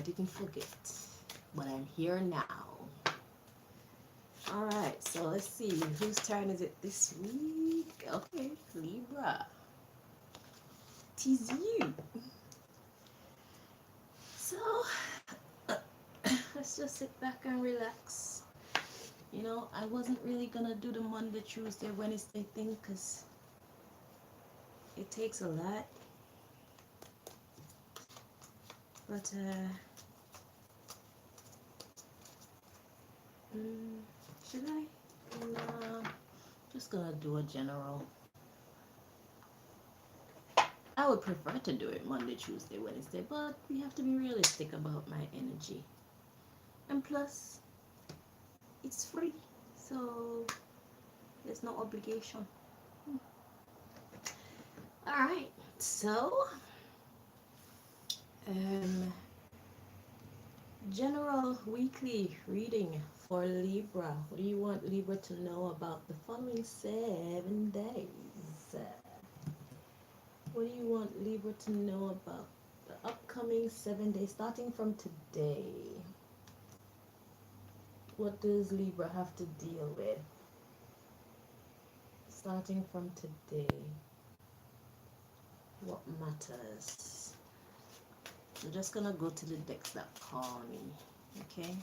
didn't forget, but I'm here now. All right, so let's see whose turn is it this week. Okay, Libra. Tis you. So let's just sit back and relax. You know, I wasn't really gonna do the Monday, Tuesday, Wednesday thing because it takes a lot. But should I? No, just gonna do a general. I would prefer to do it Monday, Tuesday, Wednesday, but we have to be realistic about my energy. And plus, it's free, so there's no obligation. All right, so general weekly reading for Libra. What do you want Libra to know about the following 7 days? What do you want Libra to know about the upcoming 7 days, starting from today? What does Libra have to deal with? Starting from today, what matters? I'm just gonna go to the decks that call me, okay?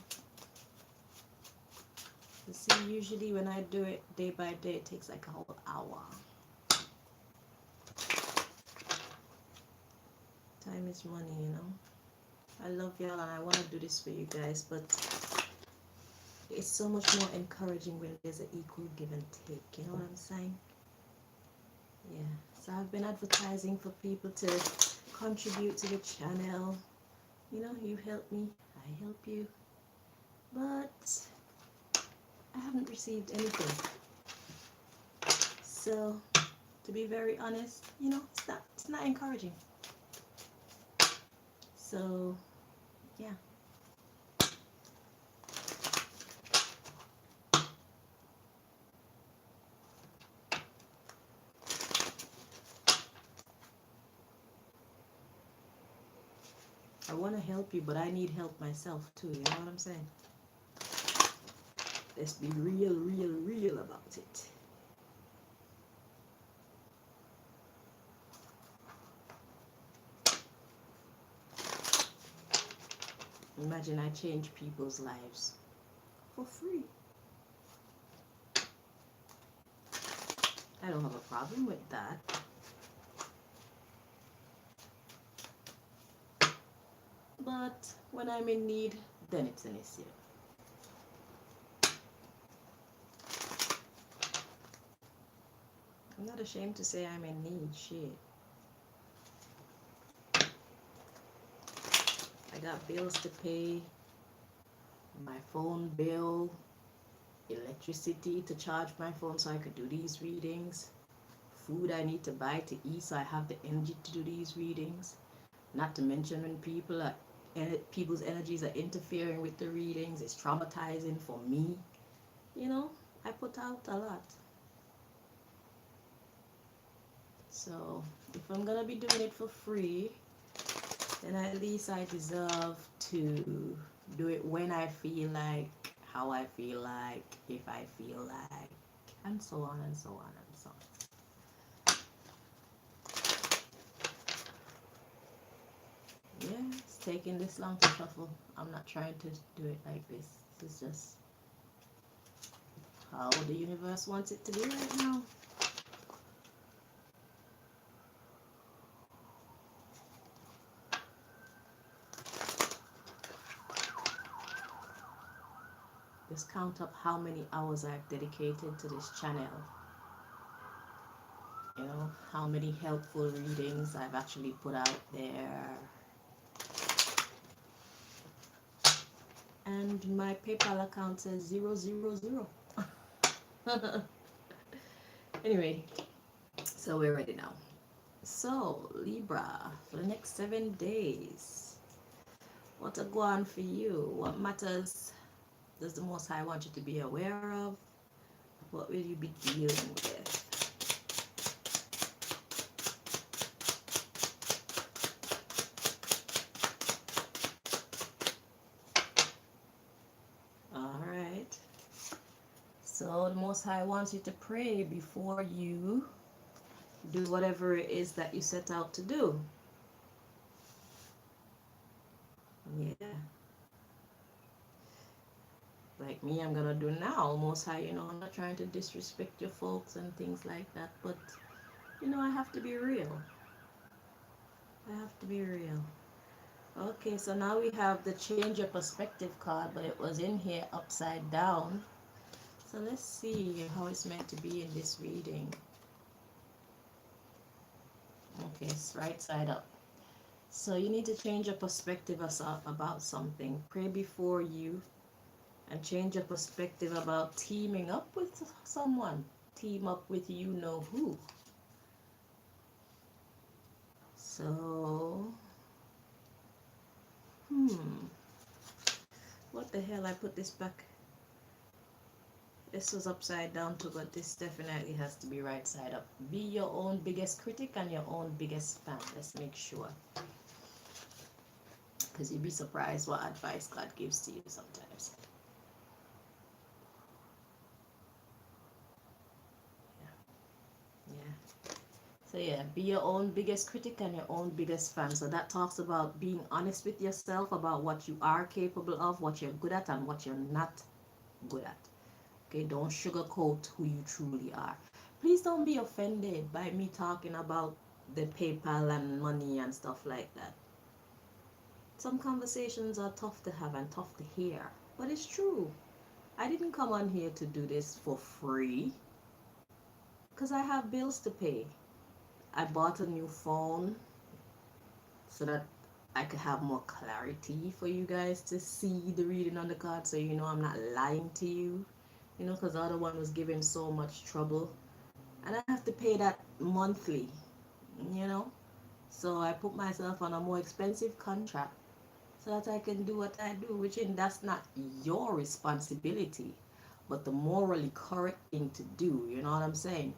You see, usually when I do it day by day, it takes like a whole hour. Time is money, you know. I love y'all and I want to do this for you guys, but it's so much more encouraging when there's an equal give and take, you know what I'm saying? Yeah, so I've been advertising for people to contribute to the channel. You know, you help me, I help you, but I haven't received anything. So to be very honest, you know, it's not encouraging. So yeah. I want to help you, but I need help myself too, you know what I'm saying? Let's be real about it. Imagine I change people's lives for free. I don't have a problem with that. But when I'm in need, then it's an issue. I'm not ashamed to say I'm in need, shit. I got bills to pay, my phone bill, electricity to charge my phone so I could do these readings, food I need to buy to eat so I have the energy to do these readings. Not to mention when people's energies are interfering with the readings, it's traumatizing for me. You know, I put out a lot. So if I'm gonna be doing it for free, then at least I deserve to do it when I feel like, how I feel like, if I feel like, and so on and so on and so on. Yeah, it's taking this long to shuffle. I'm not trying to do it like this. This is just how the universe wants it to be right now. Just count up how many hours I've dedicated to this channel. You know, how many helpful readings I've actually put out there. And my PayPal account says 000. Anyway, so we're ready now. So, Libra, for the next 7 days, what a go on for you? What matters does the Most High want you to be aware of? What will you be dealing with? So the Most High wants you to pray before you do whatever it is that you set out to do. Yeah. Like me, I'm gonna do now. Most High, I'm not trying to disrespect your folks and things like that, but I have to be real. I have to be real. Okay, so now we have the change your perspective card, but it was in here upside down. So let's see how it's meant to be in this reading. Okay, it's right side up. So you need to change your perspective about something. Pray before you and change your perspective about teaming up with someone. Team up with you know who. So, what the hell? I put this back. This was upside down too, but this definitely has to be right side up. Be your own biggest critic and your own biggest fan. Let's make sure. Because you'd be surprised what advice God gives to you sometimes. Yeah. So yeah, be your own biggest critic and your own biggest fan. So that talks about being honest with yourself about what you are capable of, what you're good at, and what you're not good at. Okay, don't sugarcoat who you truly are. Please don't be offended by me talking about the PayPal and money and stuff like that. Some conversations are tough to have and tough to hear, but it's true. I didn't come on here to do this for free because I have bills to pay. I bought a new phone so that I could have more clarity for you guys to see the reading on the card, so I'm not lying to you, because the other one was giving so much trouble. And I have to pay that monthly, you know. So I put myself on a more expensive contract so that I can do what I do, which that's not your responsibility, but the morally correct thing to do, you know what I'm saying,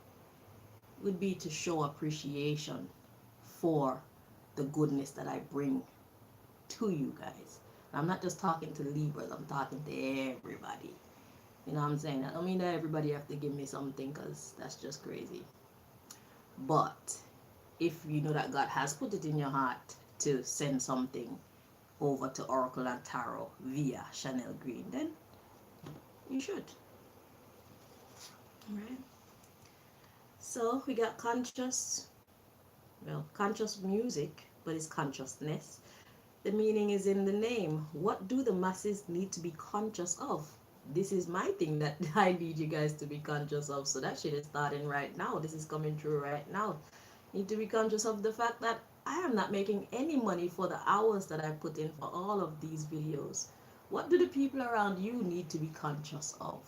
would be to show appreciation for the goodness that I bring to you guys. I'm not just talking to Libras, I'm talking to everybody. You know what I'm saying? I don't mean that everybody have to give me something, because that's just crazy. But if you know that God has put it in your heart to send something over to Oracle and Tarot via Shanel Greene, then you should. Alright. So we got conscious music, but it's consciousness. The meaning is in the name. What do the masses need to be conscious of? This is my thing that I need you guys to be conscious of. So that shit is starting right now. This is coming through right now. You need to be conscious of the fact that I am not making any money for the hours that I put in for all of these videos. What do the people around you need to be conscious of?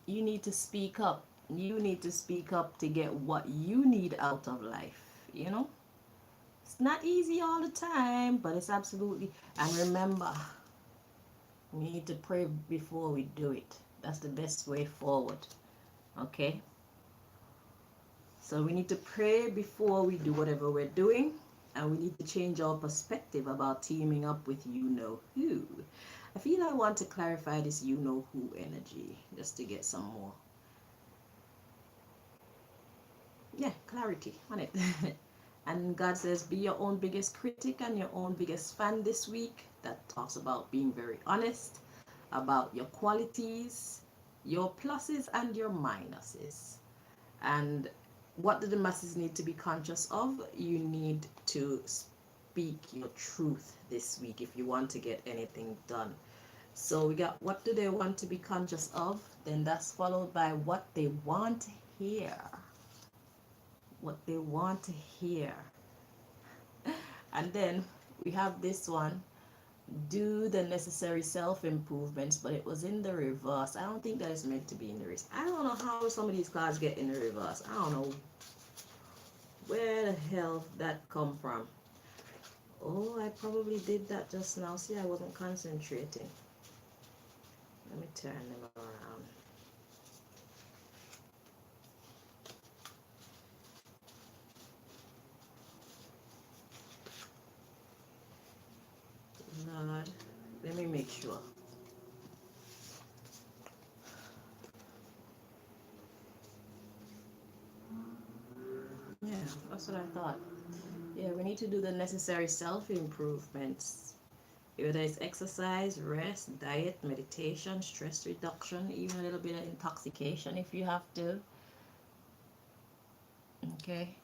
You need to speak up. You need to speak up to get what you need out of life, It's not easy all the time, but it's absolutely... And remember, we need to pray before we do it. That's the best way forward. Okay? So we need to pray before we do whatever we're doing. And we need to change our perspective about teaming up with you-know-who. I feel I want to clarify this you-know-who energy, just to get some more... yeah, clarity on it. And God says, be your own biggest critic and your own biggest fan this week. That talks about being very honest about your qualities, your pluses and your minuses. And what do the masses need to be conscious of? You need to speak your truth this week if you want to get anything done. So we got what do they want to be conscious of? Then that's followed by what they want to hear. What they want to hear. And then we have this one, do the necessary self-improvements, but it was in the reverse. I don't think that is meant to be in the reverse. I don't know how some of these cards get in the reverse. I don't know where the hell that come from. Oh, I probably did that just now. See, I wasn't concentrating. Let me turn them around. Lord, let me make sure. That's what I thought. Yeah, we need to do the necessary self-improvements. Whether it's exercise, rest, diet, meditation, stress reduction, even a little bit of intoxication if you have to. Okay,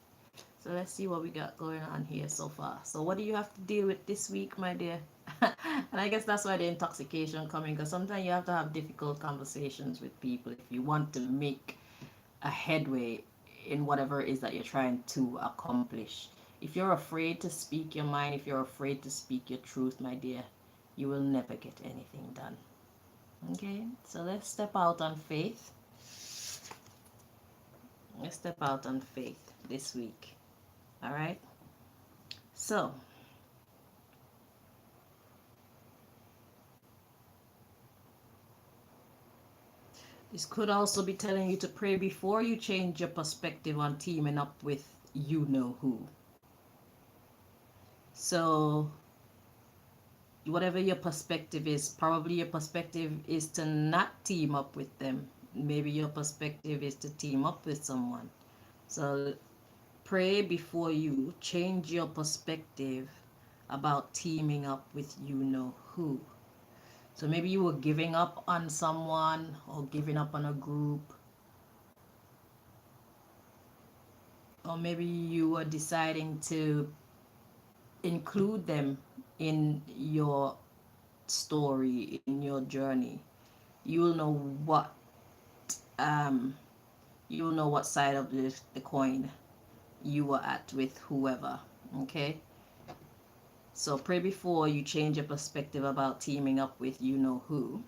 so let's see what we got going on here so far. So what do you have to deal with this week, my dear? And I guess that's why the intoxication coming, because sometimes you have to have difficult conversations with people if you want to make a headway in whatever it is that you're trying to accomplish. If you're afraid to speak your mind, if you're afraid to speak your truth, my dear, you will never get anything done. Okay, so let's step out on faith. Let's step out on faith this week. All right, so this could also be telling you to pray before you change your perspective on teaming up with you know who. So whatever your perspective is, probably your perspective is to not team up with them. Maybe your perspective is to team up with someone. So pray before you change your perspective about teaming up with you know who. So maybe you were giving up on someone or giving up on a group, or maybe you were deciding to include them in your story, in your journey. You'll know what um you'll know what side of the coin you were at with whoever. Okay, so pray before you change your perspective about teaming up with you know who,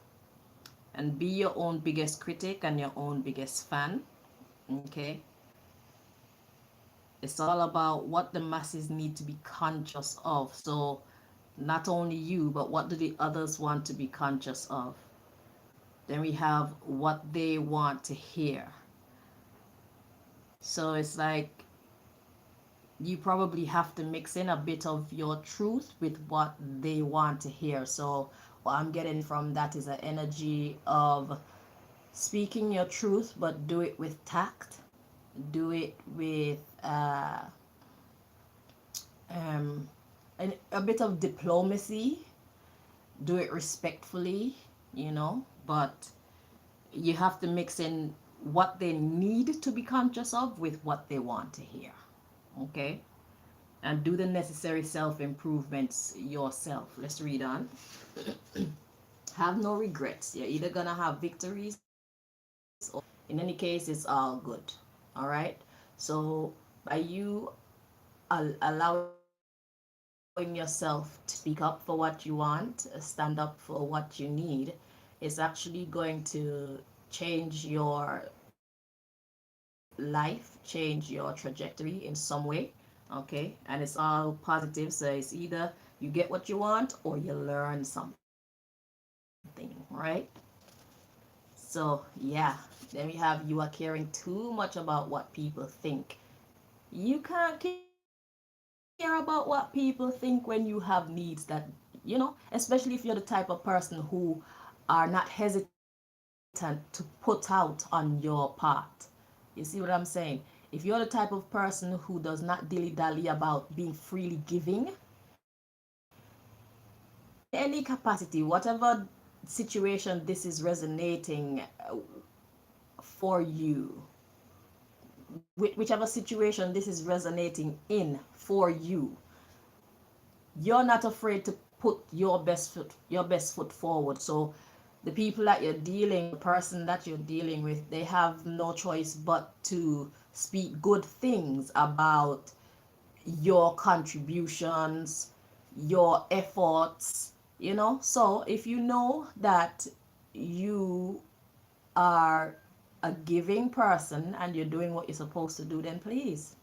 and be your own biggest critic and your own biggest fan. Okay, it's all about what the masses need to be conscious of. So not only you, but what do the others want to be conscious of? Then we have what they want to hear. So it's like you probably have to mix in a bit of your truth with what they want to hear. So what I'm getting from that is an energy of speaking your truth, but do it with tact, do it with um, a bit of diplomacy, do it respectfully, but you have to mix in what they need to be conscious of with what they want to hear. Okay, and do the necessary self-improvements yourself. Let's read on. Have no regrets. You're either gonna have victories or in any case it's all good. All right, so by you allowing yourself to speak up for what you want, stand up for what you need, is actually going to change your life, change your trajectory in some way. Okay, and it's all positive. So it's either you get what you want or you learn something, right? So yeah, then we have you are caring too much about what people think. You can't care about what people think when you have needs that, especially if you're the type of person who are not hesitant to put out on your part. You see what I'm saying? If you're the type of person who does not dilly-dally about being freely giving, any capacity, whatever situation this is resonating for you, whichever situation this is resonating in for you, you're not afraid to put your best foot forward. So the people that you're dealing, the person that you're dealing with, they have no choice but to speak good things about your contributions, your efforts, So if you know that you are a giving person and you're doing what you're supposed to do, then please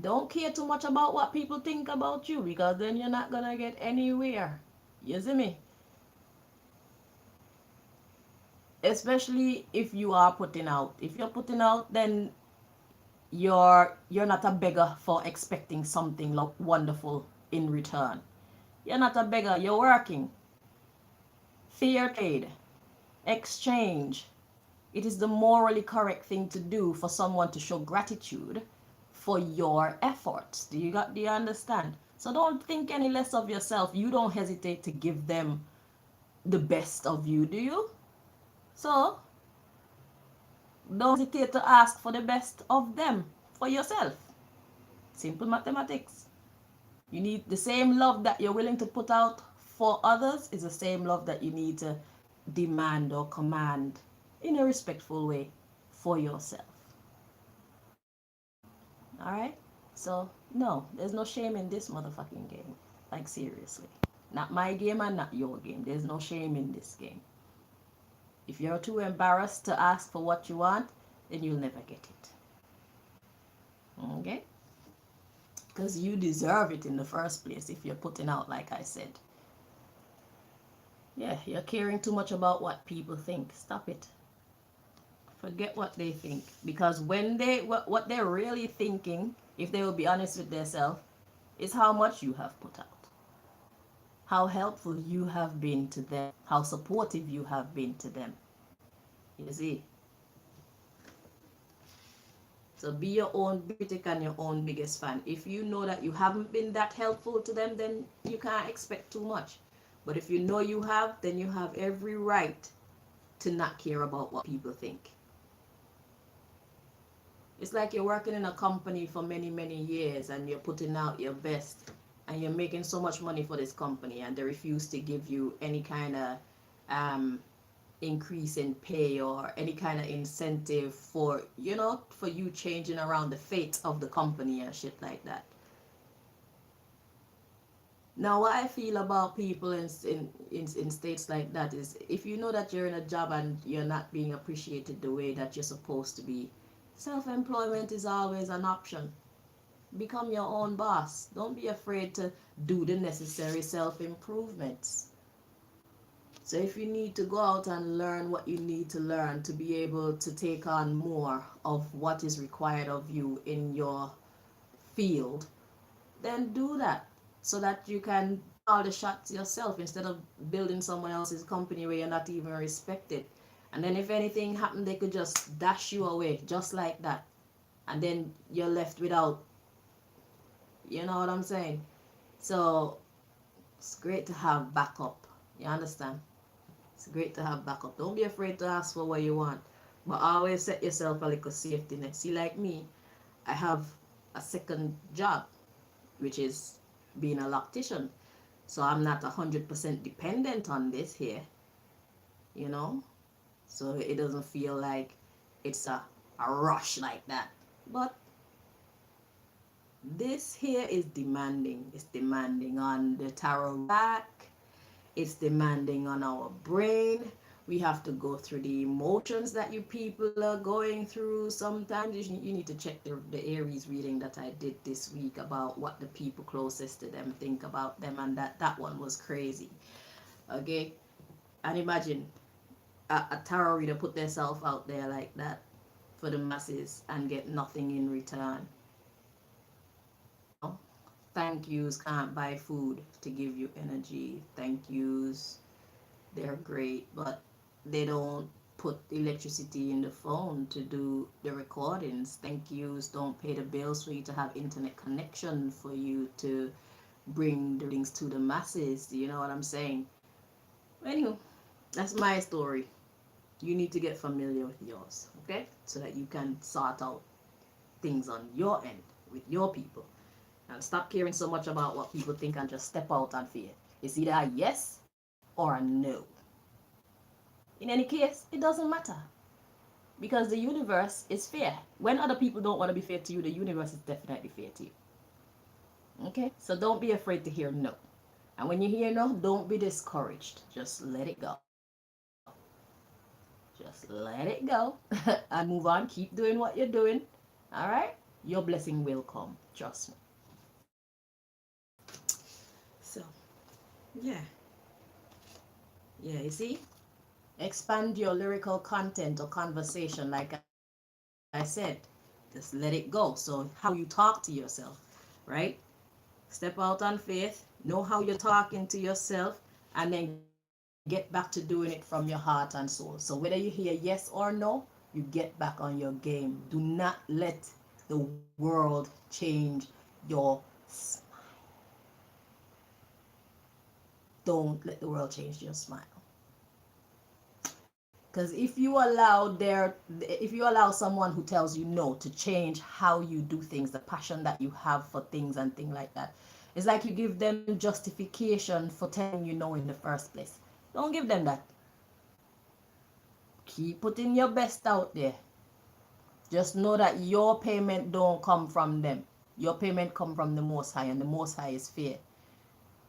don't care too much about what people think about you, because then you're not gonna get anywhere. You see me? Especially if you are putting out. If you're putting out, then you're not a beggar for expecting something wonderful in return. You're not a beggar, you're working. Fair trade, exchange. It is the morally correct thing to do for someone to show gratitude for your efforts. Do you understand? So don't think any less of yourself. You don't hesitate to give them the best of you, do you? So don't hesitate to ask for the best of them for yourself. Simple mathematics. You need the same love that you're willing to put out for others is the same love that you need to demand or command in a respectful way for yourself. All right? So, no, there's no shame in this motherfucking game. Like, seriously. Not my game and not your game. There's no shame in this game. If you're too embarrassed to ask for what you want, then you'll never get it. Okay? Because you deserve it in the first place if you're putting out, like I said. Yeah, you're caring too much about what people think. Stop it. Forget what they think. Because when what they're really thinking, if they will be honest with themselves, is how much you have put out. How helpful you have been to them. How supportive you have been to them. You see? So be your own critic and your own biggest fan. If you know that you haven't been that helpful to them, then you can't expect too much. But if you know you have, then you have every right to not care about what people think. It's like you're working in a company for many, many years and you're putting out your best and you're making so much money for this company and they refuse to give you any kind of increase in pay or any kind of incentive for, for you changing around the fate of the company and shit like that. Now, what I feel about people in states like that is if you know that you're in a job and you're not being appreciated the way that you're supposed to be, self-employment is always an option. Become your own boss. Don't be afraid to do the necessary self-improvements. So if you need to go out and learn what you need to learn to be able to take on more of what is required of you in your field, then do that so that you can call the shots yourself instead of building someone else's company where you're not even respected. And then if anything happened, they could just dash you away just like that. And then you're left without, you know what I'm saying? So it's great to have backup. You understand? It's great to have backup. Don't be afraid to ask for what you want. But always set yourself a little safety net. See, like me, I have a second job, which is being a loctician. So I'm not 100% dependent on this here, So it doesn't feel like it's a rush like that. But this here is demanding. It's demanding on the tarot back. It's demanding on our brain. We have to go through the emotions that you people are going through. Sometimes you need to check the Aries reading that I did this week about what the people closest to them think about them, and that one was crazy. Okay? And imagine a tarot reader put themselves out there like that for the masses and get nothing in return. Thank yous can't buy food to give you energy. Thank yous, they're great, but they don't put electricity in the phone to do the recordings. Thank yous don't pay the bills for you to have internet connection for you to bring the things to the masses. You know what I'm saying? Anyway, that's my story. You need to get familiar with yours, okay? So that you can sort out things on your end with your people. And stop caring so much about what people think and just step out and fear. It's either a yes or a no. In any case, it doesn't matter. Because the universe is fair. When other people don't want to be fair to you, the universe is definitely fair to you. Okay? So don't be afraid to hear no. And when you hear no, don't be discouraged. Just let it go. Just let it go and move on. Keep doing what you're doing. All right? Your blessing will come. Trust me. So, yeah. Yeah, you see? Expand your lyrical content or conversation, like I said. Just let it go. So, how you talk to yourself, right? Step out on faith. Know how you're talking to yourself. And then get back to doing it from your heart and soul. So, whether you hear yes or no, you get back on your game. Do not let the world change your smile. Don't let the world change your smile. Because if you allow someone who tells you no to change how you do things, the passion that you have for things and things like that, it's like you give them justification for telling you no in the first place. Don't give them that. Keep putting your best out there. Just know that your payment don't come from them. Your payment come from the Most High, and the Most High is fair.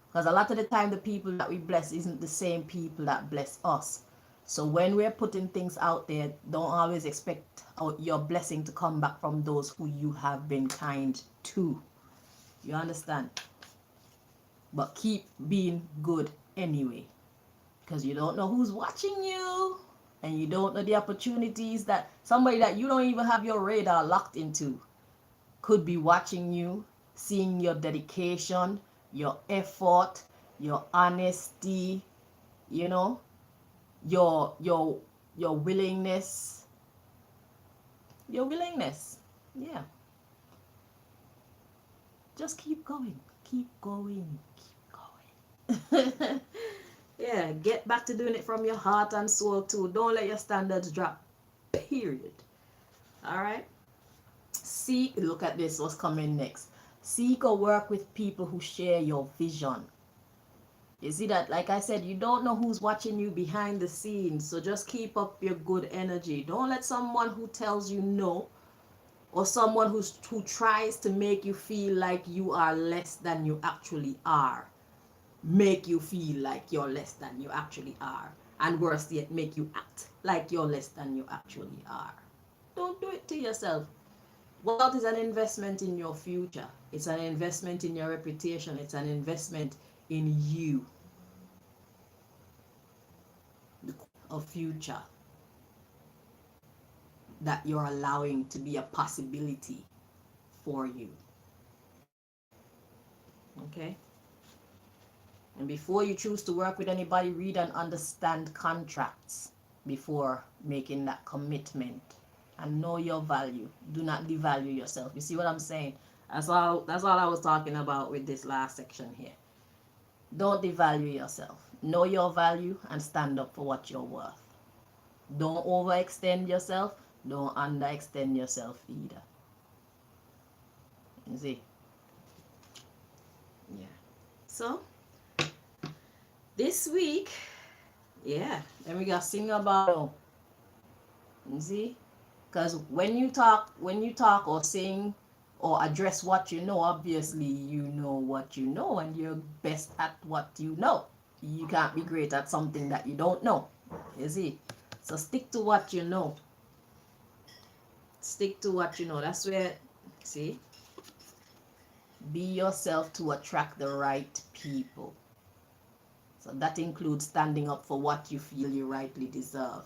Because a lot of the time, the people that we bless isn't the same people that bless us. So when we're putting things out there, don't always expect your blessing to come back from those who you have been kind to. You understand? But keep being good anyway. Because you don't know who's watching you. And you don't know the opportunities that somebody that you don't even have your radar locked into could be watching you, seeing your dedication, your effort, your honesty, you know, your willingness. Your willingness. Yeah. Just keep going. Keep going. Keep going. Yeah, get back to doing it from your heart and soul too. Don't let your standards drop. Period. Alright? Seek, look at this, what's coming next. Seek or work with people who share your vision. You see that, like I said, you don't know who's watching you behind the scenes, so just keep up your good energy. Don't let someone who tells you no, or someone who tries to make you feel like you are less than you actually are, make you feel like you're less than you actually are. And worse yet, make you act like you're less than you actually are. Don't do it to yourself. Wealth is an investment in your future. It's an investment in your reputation. It's an investment in you. A future that you're allowing to be a possibility for you. Okay? And before you choose to work with anybody, read and understand contracts before making that commitment. And know your value. Do not devalue yourself. You see what I'm saying? That's all I was talking about with this last section here. Don't devalue yourself. Know your value and stand up for what you're worth. Don't overextend yourself. Don't underextend yourself either. You see? Yeah. So, this week, yeah, then we got sing about, you see? Because when you talk or sing or address what you know, obviously you know what you know and you're best at what you know. You can't be great at something that you don't know. You see? So stick to what you know. Stick to what you know. That's where, see? Be yourself to attract the right people. So that includes standing up for what you feel you rightly deserve.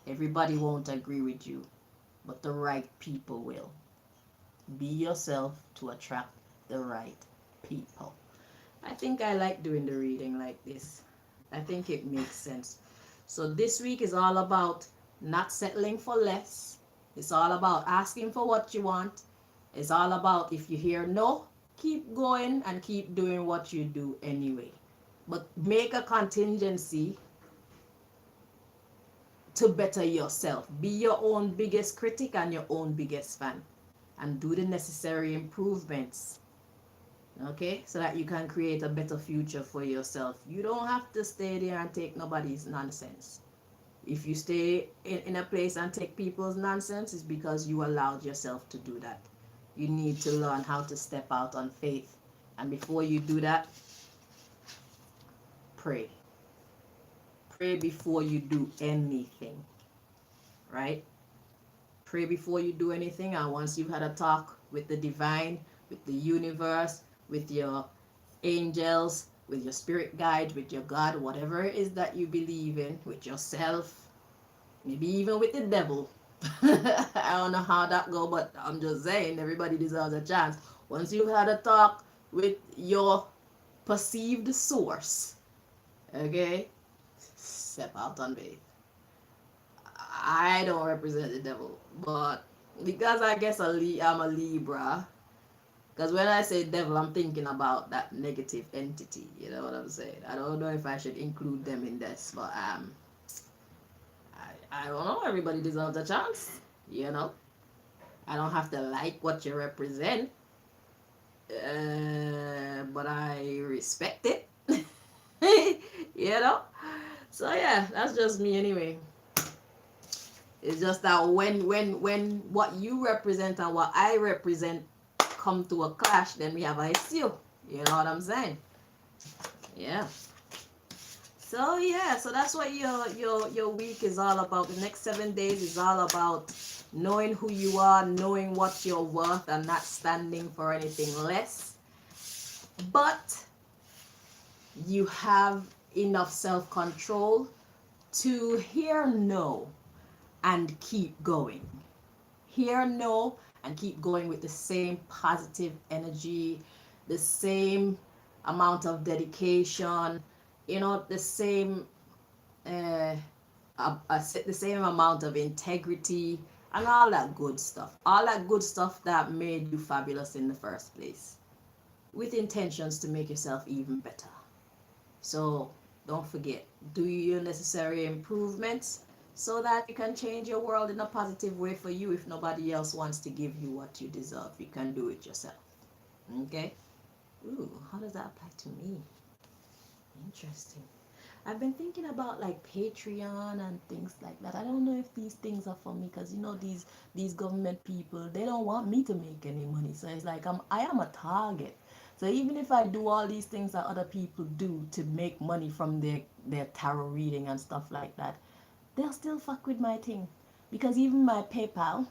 Everybody won't agree with you, but the right people will. Be yourself to attract the right people. I think I like doing the reading like this. I think it makes sense. So this week is all about not settling for less. It's all about asking for what you want. It's all about if you hear no, keep going and keep doing what you do anyway. But make a contingency to better yourself. Be your own biggest critic and your own biggest fan. And do the necessary improvements. Okay? So that you can create a better future for yourself. You don't have to stay there and take nobody's nonsense. If you stay in a place and take people's nonsense, it's because you allowed yourself to do that. You need to learn how to step out on faith. And before you do that, pray. Pray before you do anything. Right? Pray before you do anything. And once you've had a talk with the divine, with the universe, with your angels, with your spirit guide, with your God, whatever it is that you believe in, with yourself, maybe even with the devil. I don't know how that go, but I'm just saying everybody deserves a chance. Once you've had a talk with your perceived source, okay, step out on faith. I don't represent the devil, but because I guess I'm a Libra. Because when I say devil, I'm thinking about that negative entity. You know what I'm saying? I don't know if I should include them in this, but I don't know. Everybody deserves a chance. You know, I don't have to like what you represent, but I respect it. You know. So yeah, that's just me anyway. It's just that when what you represent and what I represent come to a clash, then we have an issue. You know what I'm saying? Yeah. So yeah, so that's what your week is all about. The next 7 days is all about knowing who you are, knowing what you're worth, and not standing for anything less. But you have enough self-control to hear no and keep going. Hear no and keep going with the same positive energy, the same amount of dedication, the same uh, the same amount of integrity and all that good stuff. All that good stuff that made you fabulous in the first place, with intentions to make yourself even better. So don't forget, do your necessary improvements so that you can change your world in a positive way for you. If nobody else wants to give you what you deserve, you can do it yourself. Okay? Ooh, how does that apply to me? Interesting. I've been thinking about like Patreon and things like that. I don't know if these things are for me because these government people, they don't want me to make any money. So it's like I am a target. So even if I do all these things that other people do to make money from their tarot reading and stuff like that, they'll still fuck with my thing. Because even my PayPal,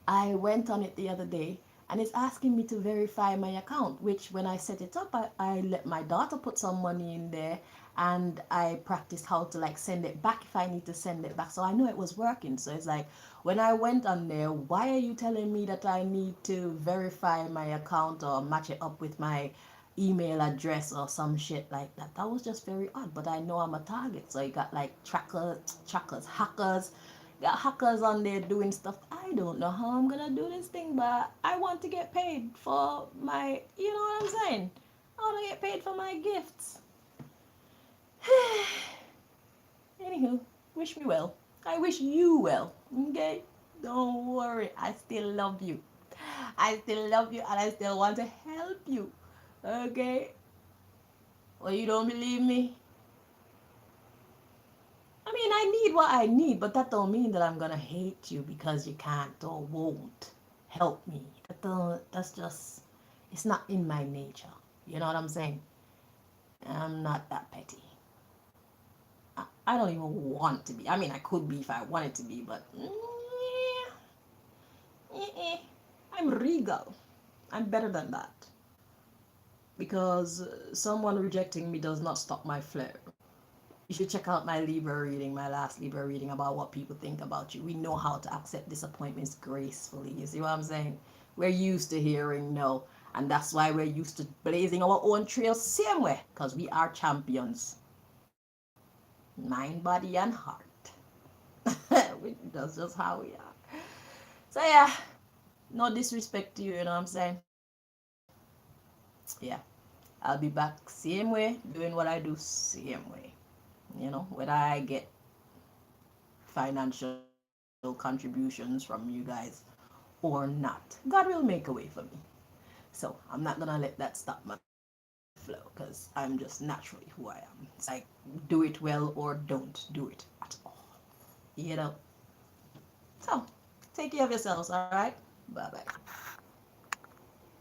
I went on it the other day and it's asking me to verify my account, which when I set it up, I let my daughter put some money in there and I practiced how to like send it back if I need to send it back. So I know it was working. So it's like when I went on there, why are you telling me that I need to verify my account or match it up with my email address or some shit like that? That was just very odd, but I know I'm a target. So you got like hackers, got hackers on there doing stuff. I don't know how I'm gonna do this thing, but I want to get paid for my, you know what I'm saying? I want to get paid for my gifts. Anywho, wish me well. I wish you well. Okay? Don't worry. I still love you. I still love you and I still want to help you. Okay? Well, you don't believe me? I mean, I need what I need, but that don't mean that I'm gonna hate you because you can't or won't help me. That's just, it's not in my nature. You know what I'm saying? I'm not that petty. I don't even want to be. I mean, I could be if I wanted to be, but I'm regal. I'm better than that. Because someone rejecting me does not stop my flow. You should check out my Libra reading, my last Libra reading about what people think about you. We know how to accept disappointments gracefully. You see what I'm saying? We're used to hearing no. And that's why we're used to blazing our own trail same way. Because we are champions. Mind, body, and heart. That's just how we are. So yeah, no disrespect to you, you know what I'm saying? Yeah. I'll be back same way, doing what I do same way. Whether I get financial contributions from you guys or not. God will make a way for me. So I'm not gonna let that stop my flow because I'm just naturally who I am. It's like do it well or don't do it at all. You know. So take care of yourselves, alright? Bye bye.